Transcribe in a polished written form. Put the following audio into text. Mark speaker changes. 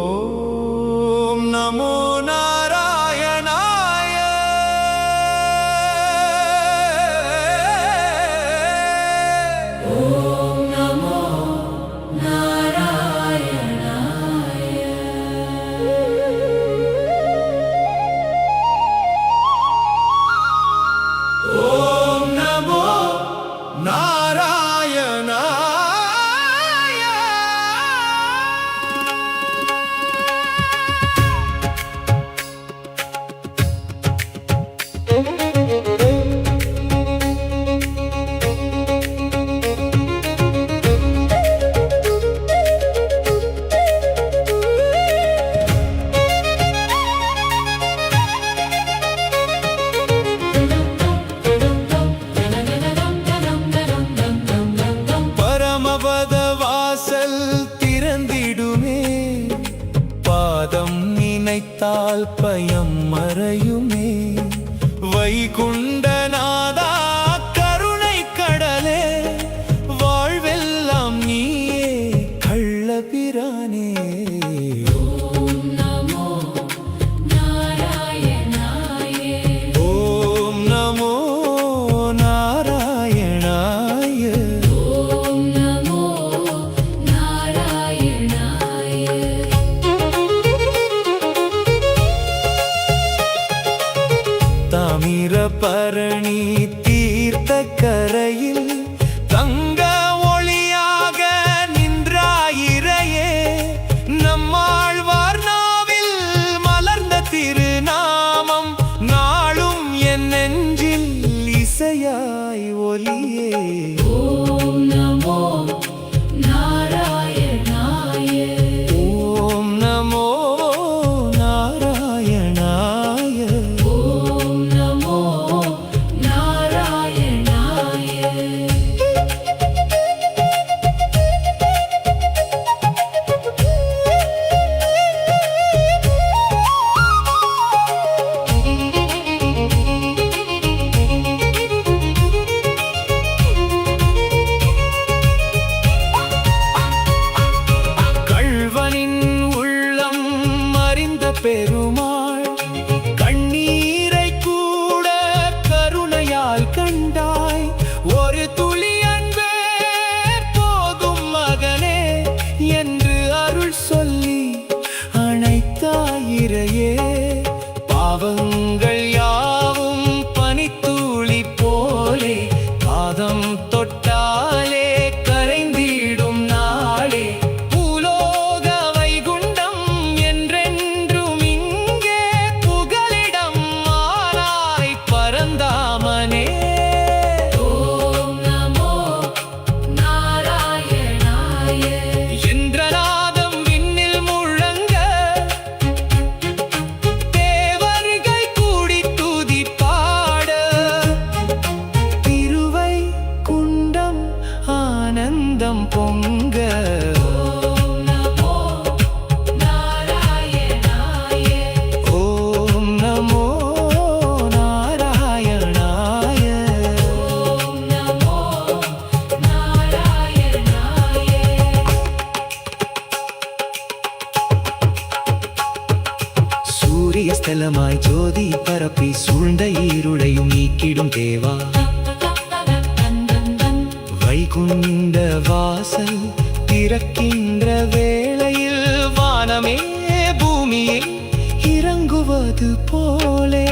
Speaker 1: ஓம் நமோ நாராயணாய.
Speaker 2: ஓம் நமோ நாராயணாய.
Speaker 1: ஓம் நமோ நாராயணாய. பரமபத வாசல் திறந்திடுமே, பாதம் நினைத்தால் பயம் மறையுமே. வைகுண்டநாதா கருணை கடலே, வாழ்வெல்லாம் நீயே கள்ளபிரானே.
Speaker 2: ஓம் நமோ நாராயணாய.
Speaker 1: ஓம் நமோ நாராயணாய.
Speaker 2: ஓம் நமோ நாராயணாய.
Speaker 1: தாமிரபரணி தீர்த்த கரையில் தங்க ஒளியாக நின்றாயிரையே. நம்மாழ்வார் நாவில் மலர்ந்த திருநாமம் நாளும் என் நெஞ்சில் இசையாய் ஒலியே.
Speaker 2: ஓம் நமோ நாராயணாய.
Speaker 1: ஓம் நமோ நாராயணாய.
Speaker 2: ஓம் நமோ நாராயணாய.
Speaker 1: கள்வனின் உள்ளம் அறிந்த பெருமாள் கண்ணீரை கூட கருணையால் கண்டாய். ஒரு துளி அன்பே போதும் மகனே என்று அருள் சொல்லி அணைத்தாயிரையே. பாவங்கள் யாவும் பனித்துளி போலே பாதம் தொட்டாலே கரைந்திடும் நாளே. பூலோக வைகுண்டம் என்றென்றும் இங்கே புகலிடம் ஆனாய் பரந்தாமனே.
Speaker 2: ஓம் நமோ நாராயணாய.
Speaker 1: இந்திரநாதம் விண்ணில் முழங்க தேவர்கள் கூடி துதி பாட. திருவை குண்டம் ஆனந்தம் பொங்க.
Speaker 2: ஓம் நமோ நாராயணாய.
Speaker 1: ஓம் நமோ நாராயணாய.
Speaker 2: ஓம் நமோ நாராயணாய.
Speaker 1: சூரிய ஸ்தலமாய் ஜோதி பரப்பி சூழ்ந்த இருளையும் நீக்கிடும் தேவா. வைகுண்ட வாசல் திறக்கின்ற வேளையில் வானமே பூமியில் இறங்குவது போலே